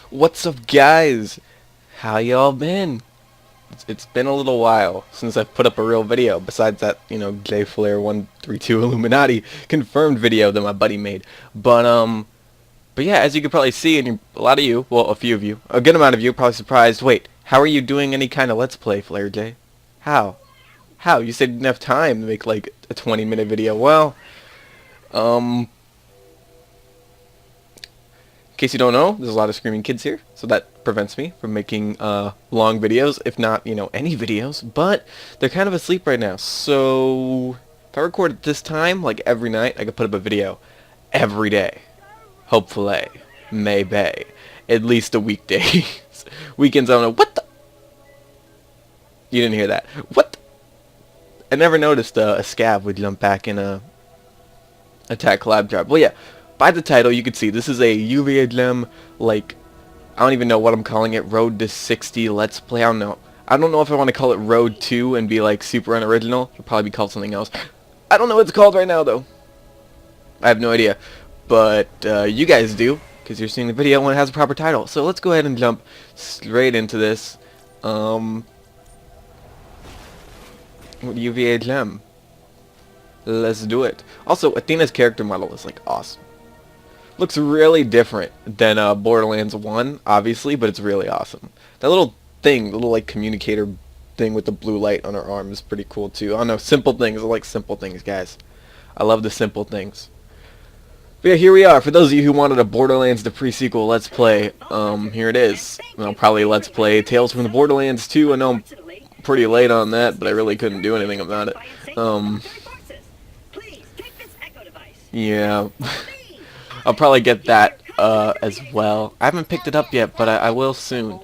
What's up, guys? How y'all been? It's been a little while since I've put up a real video, besides that, JFlare132 Illuminati confirmed video that my buddy made. But yeah, as you can probably see, and a lot of you, well, a few of you, a good amount of you, probably surprised, wait, how are you doing any kind of Let's Play, Flare J? How? How? You said you didn't have time to make, like, a 20-minute video. Well, in case you don't know, there's a lot of screaming kids here, so that prevents me from making long videos, if not, any videos, but they're kind of asleep right now, so if I record at this time, like every night, I could put up a video every day, hopefully, maybe, at least a weekday. Weekends, I don't know, what the? You didn't hear that. What the? I never noticed a scav would jump back in a attack collab drop. Well, yeah. By the title, you can see this is a UVHM, like, I don't even know what I'm calling it, Road to 60 Let's Play, I don't know. I don't know if I want to call it Road 2 and be, like, super unoriginal. It'll probably be called something else. I don't know what it's called right now, though. I have no idea. But, you guys do, because you're seeing the video when it has a proper title. So let's go ahead and jump straight into this. UVHM. Let's do it. Also, Athena's character model is, like, awesome. Looks really different than Borderlands 1, obviously, but it's really awesome. That little thing, little like communicator thing with the blue light on her arm is pretty cool too. I don't know, simple things. I like simple things, guys. I love the simple things. But yeah, here we are. For those of you who wanted a Borderlands the PreSequel Let's Play, here it is. I'll probably Let's Play Tales from the Borderlands 2. I know I'm pretty late on that, but I really couldn't do anything about it. Yeah. I'll probably get that as well. I haven't picked it up yet, but I will soon.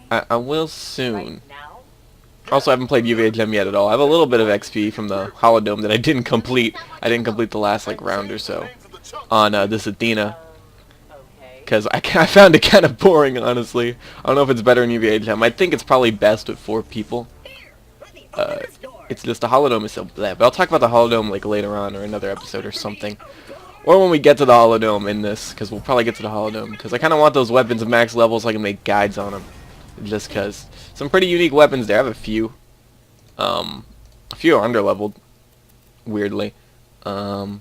I will soon. Also, I haven't played UVHM yet at all. I have a little bit of XP from the Holodome that I didn't complete. I didn't complete the last like round or so on this Athena. Because I found it kind of boring, honestly. I don't know if it's better in UVHM. I think it's probably best with 4 people. It's just the Holodome is so blah. But I'll talk about the Holodome like later on or another episode or something. Or when we get to the Holodome in this, because we'll probably get to the Holodome. Because I kind of want those weapons at max level so I can make guides on them. Just because. Some pretty unique weapons there. I have a few. A few are underleveled. Weirdly. The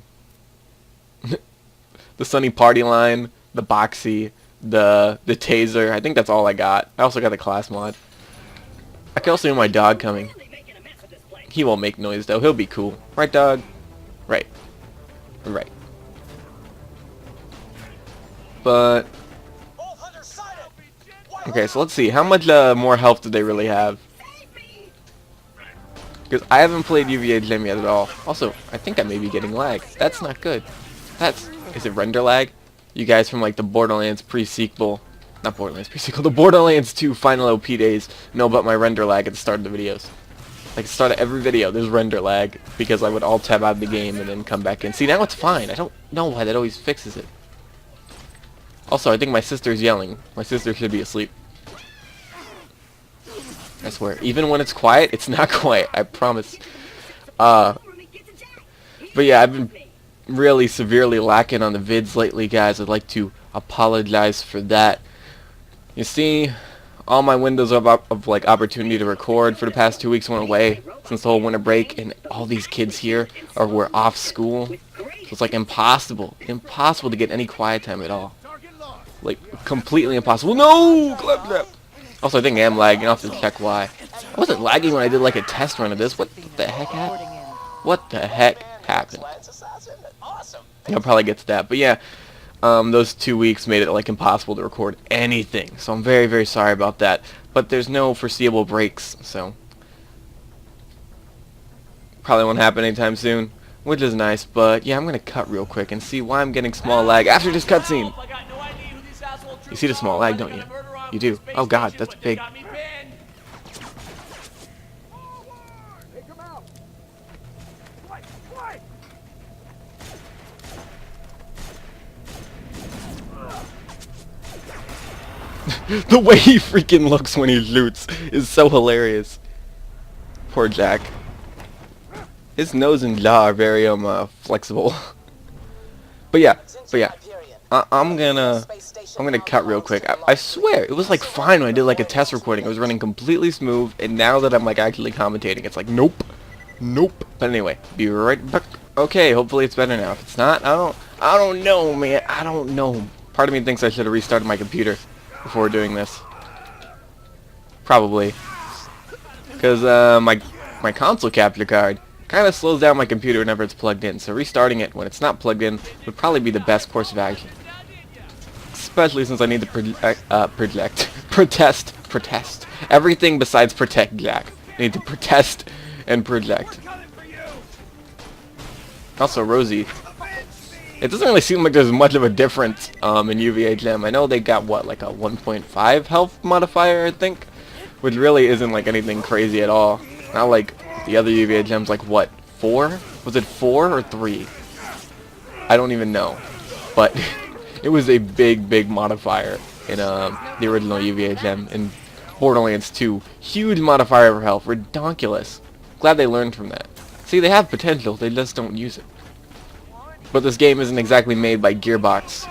Sunny Party Line, the Boxy, the Taser. I think that's all I got. I also got the class mod. I can also hear my dog coming. He won't make noise though. He'll be cool. Right, dog? Right. Right. But okay, so let's see. How much more health do they really have? Because I haven't played UVHM yet at all. Also, I think I may be getting lag. That's not good. Is it render lag? You guys from like the Borderlands PreSequel, not Borderlands PreSequel, the Borderlands 2 final OP days know about my render lag at the start of the videos. Like, at the start of every video, there's render lag because I would alt-tab out of the game and then come back in. See, now it's fine. I don't know why that always fixes it. Also, I think my sister's yelling. My sister should be asleep. I swear. Even when it's quiet, it's not quiet. I promise. But yeah, I've been really severely lacking on the vids lately, guys. I'd like to apologize for that. You see, all my windows of like opportunity to record for the past 2 weeks went away since the whole winter break, and all these kids here were off school. So it's like impossible to get any quiet time at all. Like, completely impossible. No! Clap. Also, I think I am lagging. I'll have to check why. I wasn't lagging when I did, like, a test run of this. What the heck happened? What the heck happened? I'll probably get to that. But, yeah, those 2 weeks made it, like, impossible to record anything. So I'm very, very sorry about that. But there's no foreseeable breaks, so probably won't happen anytime soon, which is nice. But, yeah, I'm going to cut real quick and see why I'm getting small lag after this cutscene. You see the small lag, don't you? You do. Oh god, that's big. The way he freaking looks when he shoots is so hilarious. Poor Jack. His nose and jaw are very flexible. But yeah. I'm gonna cut real quick. I swear, it was like fine when I did like a test recording. It was running completely smooth, and now that I'm like actually commentating, it's like nope, nope. But anyway, be right back. Okay, hopefully it's better now. If it's not, I don't know, man. I don't know. Part of me thinks I should have restarted my computer before doing this. Probably, because my console capture card kind of slows down my computer whenever it's plugged in. So restarting it when it's not plugged in would probably be the best course of action. Especially since I need to protest everything besides protect Jack. I need to protest and project. Also, Rosie. It doesn't really seem like there's much of a difference in UVHM. I know they got what, like a 1.5 health modifier, I think, which really isn't like anything crazy at all. Not like the other UVHMs, like what, 4? Was it 4 or 3? I don't even know, but. It was a big modifier in the original UVHM. In Borderlands 2, huge modifier for health, ridiculous. Glad they learned from that. See, they have potential, they just don't use it. But this game isn't exactly made by Gearbox.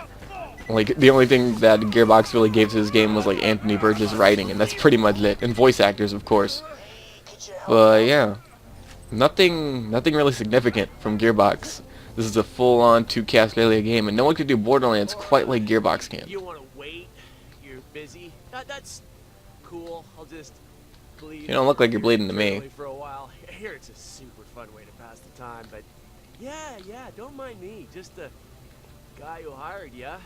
Like, the only thing that Gearbox really gave to this game was like Anthony Burgess writing, and that's pretty much it. And voice actors, of course. But yeah, nothing really significant from Gearbox. This is a full-on 2K Australia game, and no one can do Borderlands quite like Gearbox can. You want to wait? You're busy? That's cool. I'll just bleed. You don't look like you're bleeding to me. For a while. Here, it's a super fun way to pass the time, but yeah, don't mind me. Just the guy who hired ya.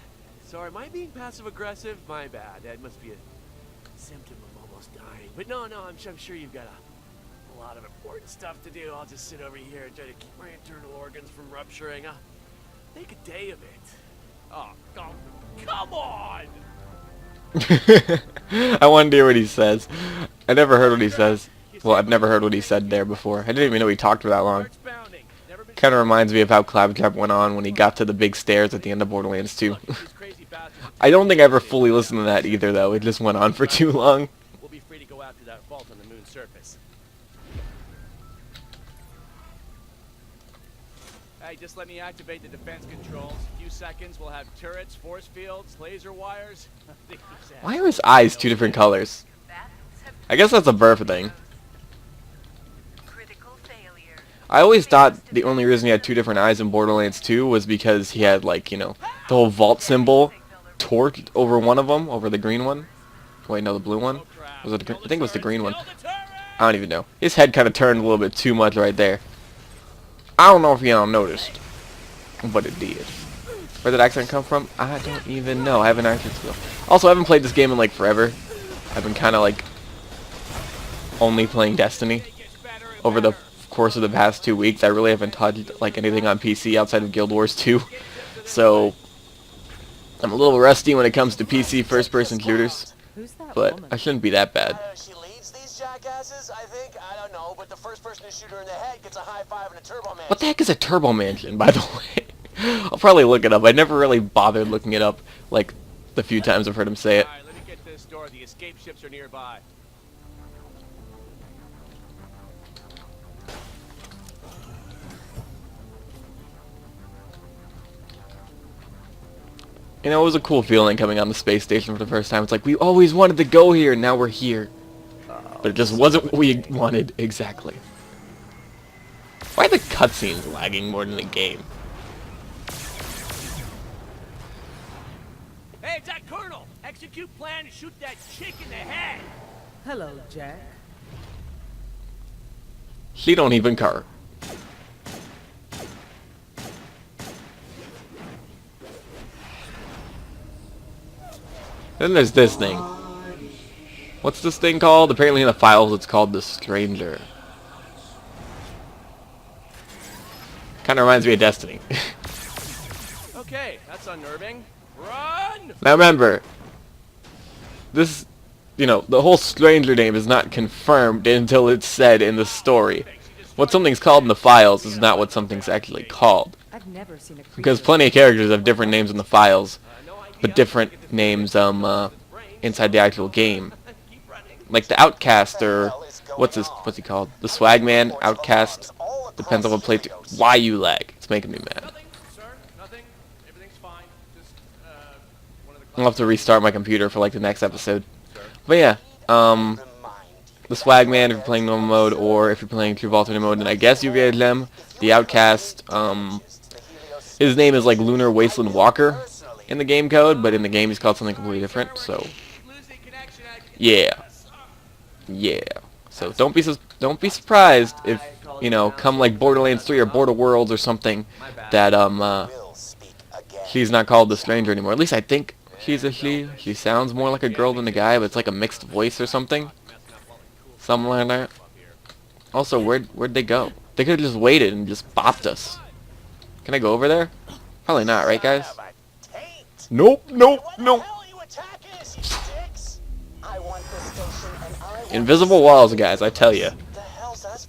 Sorry, am I being passive-aggressive? My bad. That must be a symptom of almost dying. But no, I'm sure you've got a lot of important stuff to do. I'll just sit over here and try to keep my internal organs from rupturing. Make a day of it. Oh, come on! I want to hear what he says. I never heard what he says. Well, I've never heard what he said there before. I didn't even know he talked for that long. Kind of reminds me of how Claptrap went on when he got to the big stairs at the end of Borderlands 2. I don't think I ever fully listened to that either, though. It just went on for too long. We'll be free to go after that vault on the moon's surface. Hey, just let me activate the defense controls. A few seconds, we'll have turrets, force fields, laser wires. Why are his eyes two different colors? I guess that's a birth thing. I always thought the only reason he had two different eyes in Borderlands 2 was because he had, like, you know, the whole vault symbol torqued over one of them, over the green one. Wait, no, the blue one? Was it? I think it was the green one. I don't even know. His head kind of turned a little bit too much right there. I don't know if y'all noticed, but it did. Where did that accent come from? I don't even know. I have an accent skill. Also, I haven't played this game in like forever. I've been kind of like only playing Destiny over the course of the past 2 weeks. I really haven't touched like anything on PC outside of Guild Wars 2. So I'm a little rusty when it comes to PC first-person shooters, but I shouldn't be that bad. She leads these jackasses, I think. I don't know, but the first person to shoot her in the head gets a high five and a turbo mansion. What the heck is a turbo mansion, by the way? I'll probably look it up. I never really bothered looking it up, like the few times I've heard him say it. All right, let me get this door. The escape ships are nearby. You know, it was a cool feeling coming on the space station for the first time. It's like, we always wanted to go here, and now we're here. But it just wasn't what we wanted exactly. Why are the cutscenes lagging more than the game? Hey, it's that Colonel! Execute plan to shoot that chick in the head! Hello, Jack. She don't even care. Then there's this thing. What's this thing called? Apparently in the files it's called the Stranger. Kind of reminds me of Destiny. Okay, that's unnerving. Run! Now remember, this, you know, the whole Stranger name is not confirmed until it's said in the story. What something's called in the files is not what something's actually called. I've never seen a Because plenty of characters have different names in the files, but different names inside the actual game. Like the Outcast, or what's he called? The Swagman, Outcast. Depends on what playthrough. Why you lag? It's making me mad. Nothing, sir. Nothing. Everything's fine. Just I'll have to restart my computer for like the next episode. But yeah, the Swagman if you're playing normal mode, or if you're playing True alternate mode, and I guess UVHM, the Outcast. His name is like Lunar Wasteland Walker in the game code, but in the game he's called something completely different. So yeah, yeah. So don't be surprised if, you know, come like Borderlands 3 or Border Worlds or something, that she's not called the Stranger anymore. At least I think she's a she. She sounds more like a girl than a guy, but it's like a mixed voice or something. Something like that. Also, where'd they go? They could have just waited and just bopped us. Can I go over there? Probably not, right, guys? Nope, nope, nope. Invisible walls, guys, I tell you.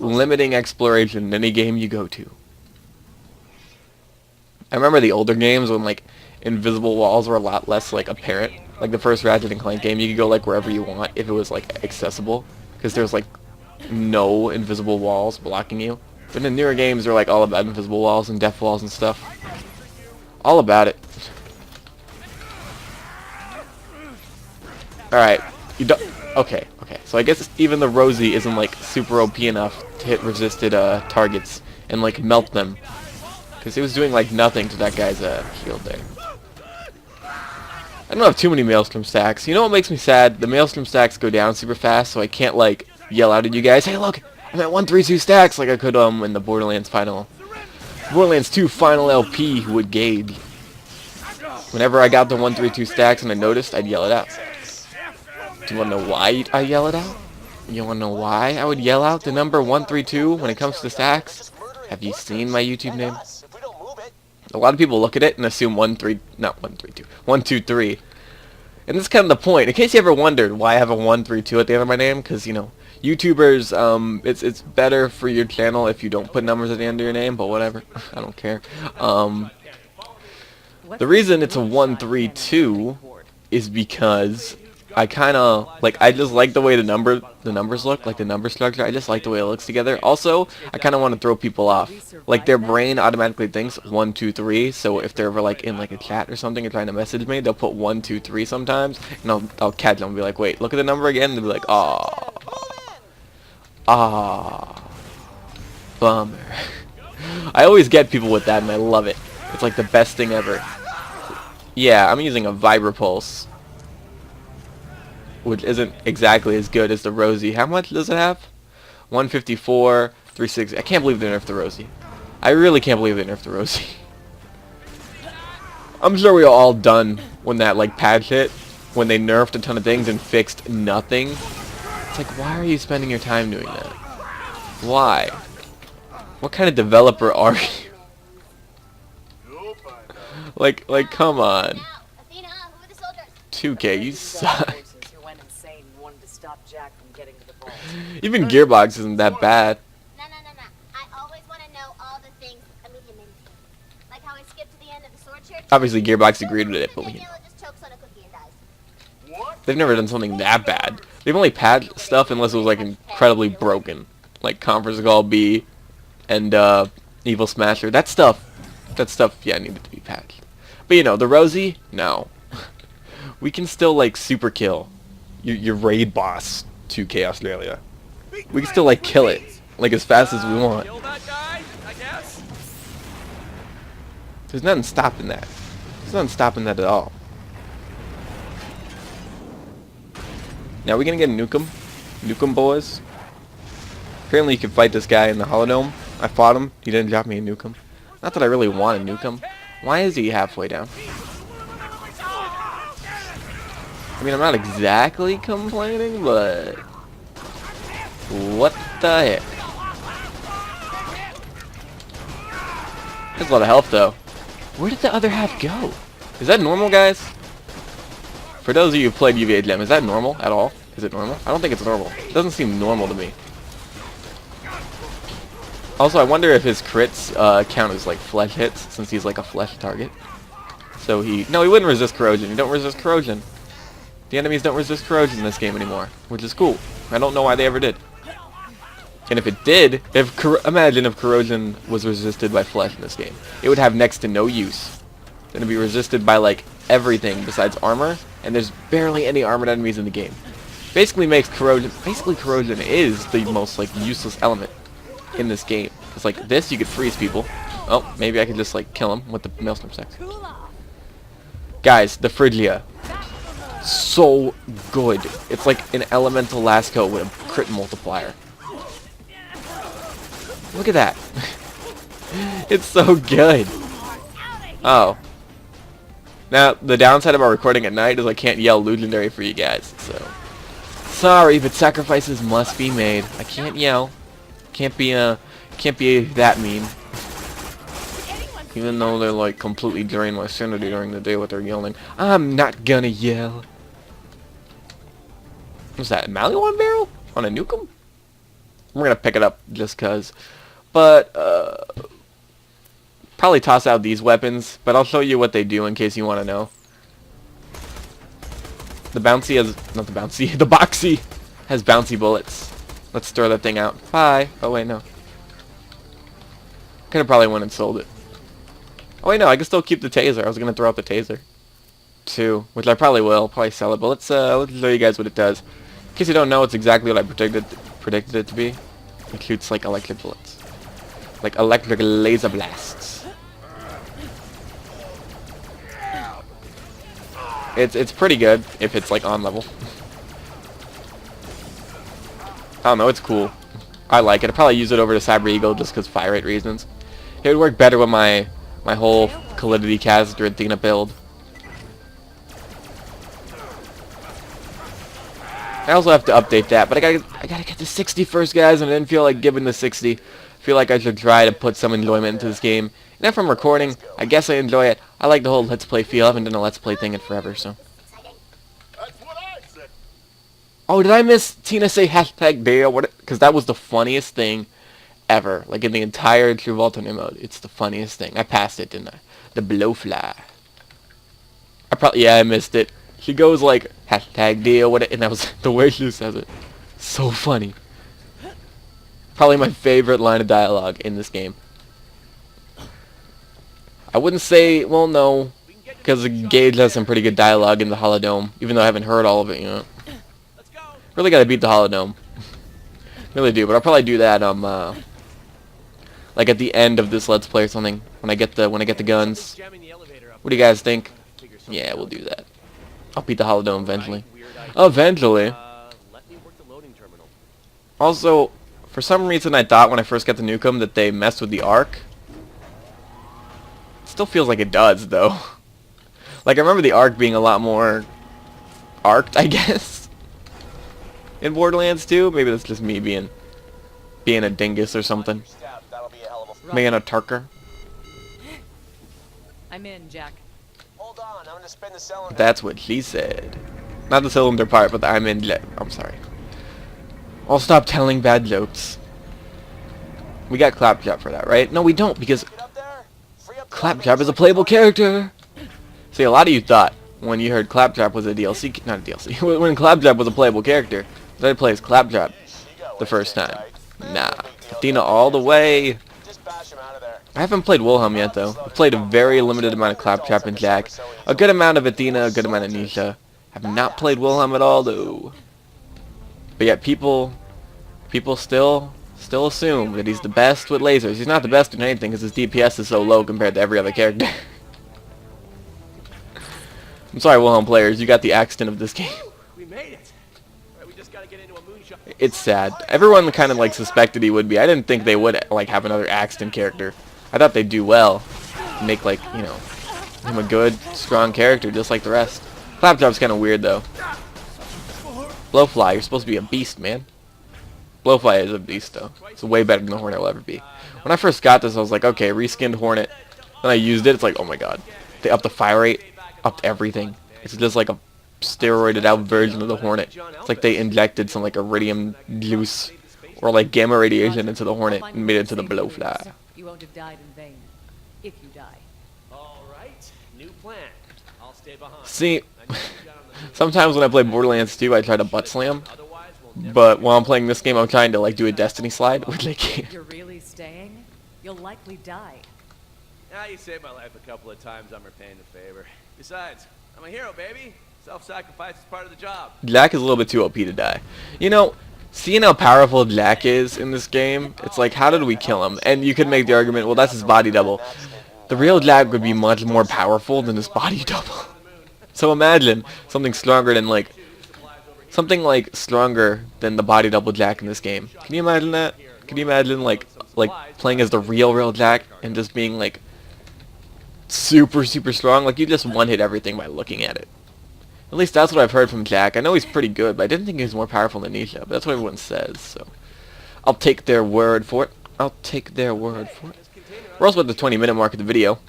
Limiting exploration in any game you go to. I remember the older games when, like, invisible walls were a lot less, like, apparent. Like the first Ratchet and Clank game, you could go, like, wherever you want if it was, like, accessible. Because there's, like, no invisible walls blocking you. But in newer games, they're, like, all about invisible walls and death walls and stuff. All about it. Alright. You don't... Okay. So I guess even the Rosie isn't, like, super OP enough to hit resisted targets and, like, melt them. Because he was doing, like, nothing to that guy's shield there. I don't have too many Maelstrom stacks. You know what makes me sad? The Maelstrom stacks go down super fast, so I can't, like, yell out at you guys, hey, look, I'm at 132 stacks, like I could in the Borderlands 2 final LP would gauge. Whenever I got the 132 stacks and I noticed, I'd yell it out. Do you want to know why I yell it out? You want to know why I would yell out the number 132 when it comes to stacks? Have you seen my YouTube name? A lot of people look at it and assume 123. And this is kind of the point. In case you ever wondered why I have a 132 at the end of my name, because, you know, YouTubers, it's better for your channel if you don't put numbers at the end of your name, but whatever. I don't care. The reason it's a 132 is because I kind of, like, I just like the way the numbers look, like the number structure. I just like the way it looks together. Also, I kind of want to throw people off. Like, their brain automatically thinks 1, 2, 3, so if they're ever, like, in, like, a chat or something and trying to message me, they'll put 1, 2, 3 sometimes, and I'll catch them and be like, wait, look at the number again, and they'll be like, ah, bummer. I always get people with that, and I love it. It's, like, the best thing ever. Yeah, I'm using a Vibrapulse, which isn't exactly as good as the Rosie. How much does it have? 154, 360. I can't believe they nerfed the Rosie. I really can't believe they nerfed the Rosie. I'm sure we were all done when that, like, patch hit, when they nerfed a ton of things and fixed nothing. It's like, why are you spending your time doing that? Why? What kind of developer are you? Like, come on. Athena, who are the soldiers? 2K, you suck. Who went insane and wanted to stop Jack from getting to the vault. Even Gearbox isn't that bad. No. I always want to know all the things Amelia meant. Like how I skipped to the end of the sword shirt. Obviously, Gearbox agreed with it, but we... Daniela just chokes on a cookie and dies. They've never done something that bad. They've only patched stuff unless it was, like, incredibly broken. Like Conference Call B and Evil Smasher. That stuff, yeah, needed to be patched. But, you know, the Rosie, no. We can still, like, super kill your raid boss, 2K Australia. We can still, like, kill it, like, as fast as we want. Kill that guy, I guess. There's nothing stopping that. There's nothing stopping that at all. Now, we're gonna get a Nukem. Nukem, boys. Apparently, you can fight this guy in the Holodome. I fought him. He didn't drop me a Nukem. Not that I really want a Nukem. Why is he halfway down? I mean, I'm not exactly complaining, but... what the heck? There's a lot of health, though. Where did the other half go? Is that normal, guys? For those of you who played UVHM, is that normal at all? Is it normal? I don't think it's normal. It doesn't seem normal to me. Also, I wonder if his crits count as, like, flesh hits, since he's, like, a flesh target. So no, he wouldn't resist corrosion. He don't resist corrosion. The enemies don't resist corrosion in this game anymore, which is cool. I don't know why they ever did. And if it did, imagine if corrosion was resisted by flesh in this game. It would have next to no use. Then it'd be resisted by, like, everything besides armor, and there's barely any armored enemies in the game. Basically makes corrosion. Basically, corrosion is the most like useless element in this game. It's like this, you could freeze people. Oh, maybe I could just like kill them with the maelstrom sex. Guys, the Phrygia, so good. It's like an elemental Lasco with a crit multiplier. Look at that. It's so good. Oh. Now, the downside about recording at night is I can't yell legendary for you guys, so. Sorry, but sacrifices must be made. I can't yell. Can't be that mean. Even though they're like completely drain my sanity during the day with their yelling. I'm not gonna yell. What's that, a Maliwan barrel? On a Nukem? We're gonna pick it up just cause. But, probably toss out these weapons, but I'll show you what they do in case you want to know. The bouncy has, not the bouncy, the boxy has bouncy bullets. Let's throw that thing out. Bye. Oh wait, no. Could have probably went and sold it. Oh wait, no, I can still keep the taser. I was gonna throw out the taser too, which I probably will. Probably sell it, but let's show you guys what it does. In case you don't know, it's exactly what I predicted it to be. It shoots like electric bullets, like electric laser blasts. It's pretty good if it's like on level. I don't know, it's cool. I like it. I'd probably use it over to Cyber Eagle just because fire rate reasons. It would work better with my whole Calidity Cast or Athena build. I also have to update that, but I gotta get to 60 first, guys, and I didn't feel like giving the 60. I feel like I should try to put some enjoyment into this game. And if I'm recording, I guess I enjoy it. I like the whole Let's Play feel. I haven't done a Let's Play thing in forever, so. That's what I said. Oh, did I miss Tina say hashtag Dale? Because that was the funniest thing ever. Like in the entire True Alternate mode. It's the funniest thing. I passed it, didn't I? The blowfly. I missed it. She goes like, hashtag deal with it, and that was the way she says it. So funny. Probably my favorite line of dialogue in this game. I wouldn't say, well, no, because Gage has some pretty good dialogue in the Holodome, even though I haven't heard all of it, you know. Really gotta beat the Holodome. Really do, but I'll probably do that, like at the end of this Let's Play or something, when I get the guns. What do you guys think? Yeah, we'll do that. I'll beat the Holodome eventually. Eventually. Also, for some reason I thought when I first got the Nukem that they messed with the arc. Still feels like it does, though. Like, I remember the arc being a lot more arced, I guess, in Borderlands 2. Maybe that's just me being a dingus or something. Being a Tarker. I'm in, Jack. Hold on, I'm gonna spin the cylinder. That's what she said. Not the cylinder part, but the I'm in. I'm sorry. I'll stop telling bad jokes. We got Claptrap for that, right? No, we don't, because Get up there. Free up the Claptrap is a playable character. See, a lot of you thought when you heard Claptrap was a DLC, not a DLC, when Claptrap was a playable character, that I play as Claptrap the first time. Nah, Athena all the way. Just bash him out of there. I haven't played Wilhelm yet, though. I've played a very limited amount of Claptrap and Jack, a good amount of Athena, a good amount of Nisha. I've not played Wilhelm at all, though. But yet people still assume that he's the best with lasers. He's not the best in anything because his DPS is so low compared to every other character. I'm sorry, Wilhelm players, you got the accident of this game. We made it. Right, we just gotta get into a moonshot. It's sad. Everyone kind of like suspected he would be. I didn't think they would like have another Axton character. I thought they'd do well, make like, you know, him a good, strong character just like the rest. Claptrap's kind of weird though. Blowfly, you're supposed to be a beast, man. Blowfly is a beast though. It's way better than the Hornet will ever be. When I first got this, I was like, okay, reskinned Hornet. Then I used it. It's like, oh my god, they upped the fire rate, upped everything. It's just like a steroided out version of the Hornet. It's like they injected some like iridium juice or like gamma radiation into the Hornet and made it into the Blowfly. You won't have died in vain. If you die. All right, new plan. I'll stay behind. See, sometimes when I play Borderlands 2, I try to butt slam. But while I'm playing this game, I'm trying to like do a Destiny slide, which I can't. You're really staying? You'll likely die. Now you saved my life a couple of times. I'm repaying the favor. Besides, I'm a hero, baby. Self-sacrifice is part of the job. Jack is a little bit too OP to die. You know, seeing how powerful Jack is in this game, it's like, how did we kill him? And you could make the argument, well, that's his body double. The real Jack would be much more powerful than his body double. So imagine something stronger than like stronger than the body double Jack in this game. Can you imagine that? Can you imagine like playing as the real Jack and just being like super strong? Like you just one hit everything by looking at it. At least that's what I've heard from Jack. I know he's pretty good, but I didn't think he was more powerful than Nisha. But that's what everyone says. So I'll take their word for it. I'll take their word for it. We're also at the 20-minute mark of the video.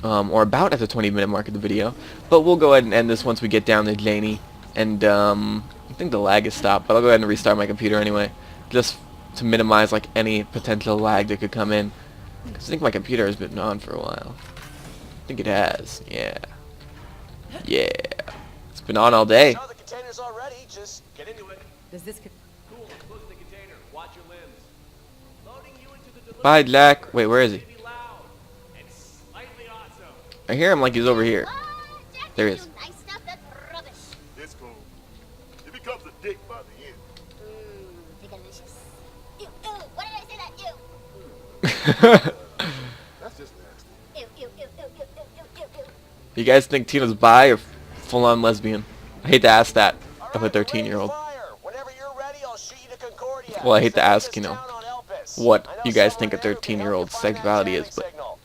Or about at the 20-minute mark of the video. But we'll go ahead and end this once we get down to Janie. And I think the lag is stopped, but I'll go ahead and restart my computer anyway. Just to minimize like any potential lag that could come in. Because I think my computer has been on for a while. I think it has. Yeah. Yeah. It's been on all day. So the container's all ready. Just Get into it. Does this... Cool. Close the container. Watch your limbs. Loading you into the delivery. Bye, Jack. Wait, where is he? Be loud and slightly awesome. I hear him like he's over here. What? Jack, There he you is. Nice stuff, that's rubbish. It's cool. He becomes a dick by the end. Mmm, delicious. Ew, ew, what did I say that? Ew. That's just nasty. Ew, ew, ew, ew, ew, ew, ew, ew. You guys think Tina's bi or full-on lesbian? I hate to ask that of a 13-year-old. Whenever you're ready, I'll shoot you to Concordia. Well, I hate to Send ask, this you know, town on Elpis. what I know you guys someone think a there who can help you 13-year-old's find that sexuality jamming is, but signal.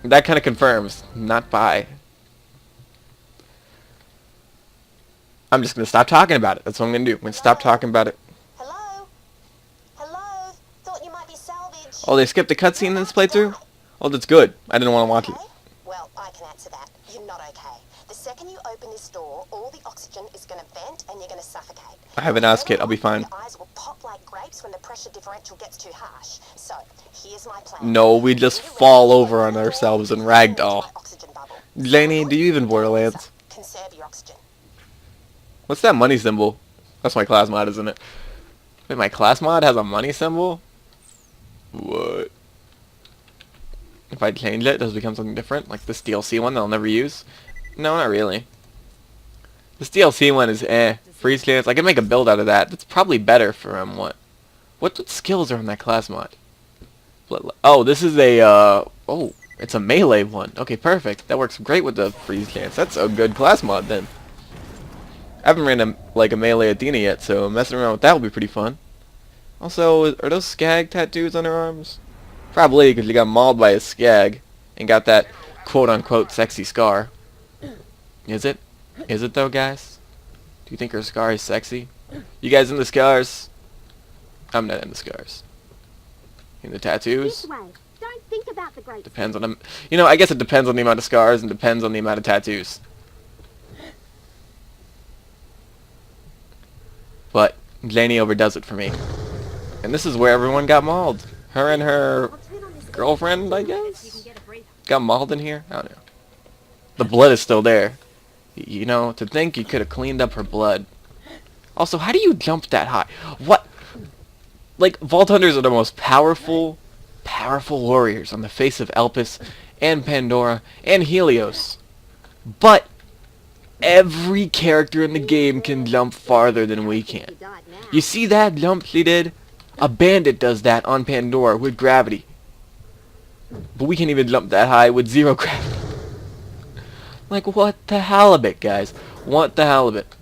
that kind of confirms not bi. I'm just gonna stop talking about it. That's what I'm gonna do. I'm gonna stop talking about it. Hello? Hello? Thought you might be salvage. Oh, they skipped the cutscene in this playthrough? Oh, that's good. I didn't want to watch it. Okay? Well, I can answer that. You're not okay. The second you open this door, all the oxygen is going to vent and you're going to suffocate. I have an ass kit. I'll be fine. Your eyes will pop like grapes when the pressure differential gets too harsh. So, here's my plan. No, we just fall over on ourselves and ragdoll. Janie, do you even Borderlands? Conserve your oxygen. What's that money symbol? That's my class mod, isn't it? Wait, my class mod has a money symbol? What? If I change it, does it become something different? Like this DLC one that I'll never use? No, not really. This DLC one is freeze chance. I can make a build out of that. That's probably better for what skills are on that class mod? Oh, this is a oh, it's a melee one. Okay, perfect. That works great with the freeze chance. That's a good class mod then. I haven't ran a melee Athena yet, so messing around with that will be pretty fun. Also, are those skag tattoos on her arms? Probably, because you got mauled by a skag and got that quote-unquote sexy scar. Is it? Is it though, guys? Do you think her scar is sexy? You guys into scars? I'm not into scars. Into tattoos? This way. Don't think about the great. Depends on them. You know, I guess it depends on the amount of scars and depends on the amount of tattoos. But Janie overdoes it for me. And this is where everyone got mauled. Her and her girlfriend, I guess, got mauled in here. I don't know. The blood is still there. You know, to think you could have cleaned up her blood. Also, how do you jump that high? What? Like, Vault Hunters are the most powerful warriors on the face of Elpis and Pandora and Helios. But every character in the game can jump farther than we can. You see that jump she did? A bandit does that on Pandora with gravity. But we can't even jump that high with zero gravity. Like, what the halibut, guys? What the halibut?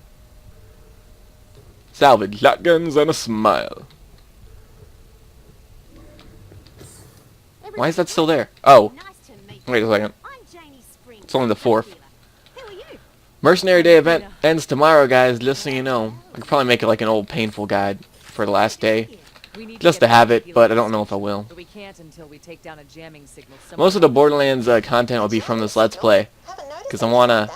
Salvage, shotguns, and a smile. Why is that still there? Oh, wait a second. It's only the 4th. Mercenary Day event ends tomorrow, guys, just so you know. I could probably make it like an old painful guide for the last day. Just to have it, but I don't know if I will. We can't until we take down a jamming signal. Most of the Borderlands content will be from this Let's Play. Because I want to...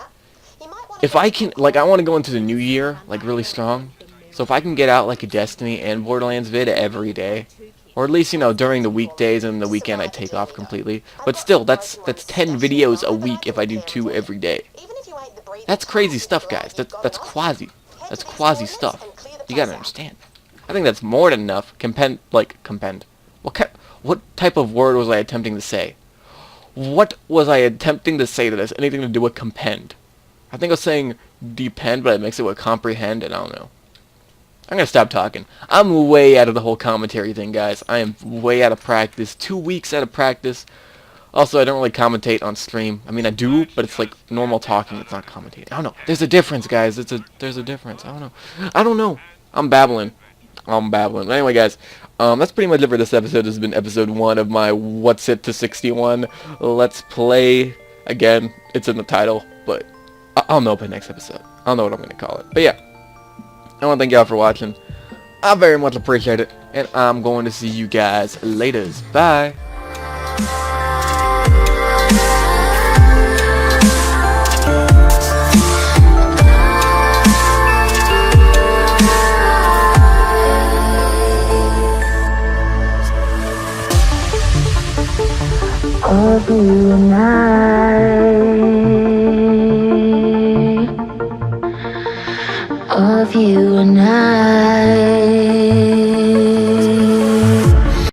If I can... Like, I want to go into the new year, like, really strong. So if I can get out, like, a Destiny and Borderlands vid every day. Or at least, you know, during the weekdays and the weekend I take off completely. But still, that's 10 videos a week if I do 2 every day. That's crazy stuff, guys. That's quasi. That's quasi stuff. You gotta understand. I think that's more than enough. Compend. What type of word was I attempting to say? What was I attempting to say that has anything to do with compend? I think I was saying depend, but I mixed it with comprehend, and I don't know. I'm gonna stop talking. I'm way out of the whole commentary thing, guys. I am way out of practice. 2 weeks out of practice. Also, I don't really commentate on stream. I mean, I do, but it's like normal talking. It's not commentating. I don't know. There's a difference, guys. There's a difference. I don't know. I don't know. I'm babbling. But anyway, guys, that's pretty much it for this episode. This has been episode 1 of my What's It to 61 Let's Play. Again, it's in the title, but I'll know by next episode. I'll know what I'm going to call it. But yeah, I want to thank y'all for watching. I very much appreciate it, and I'm going to see you guys later. Bye. Of you and I, of you and I.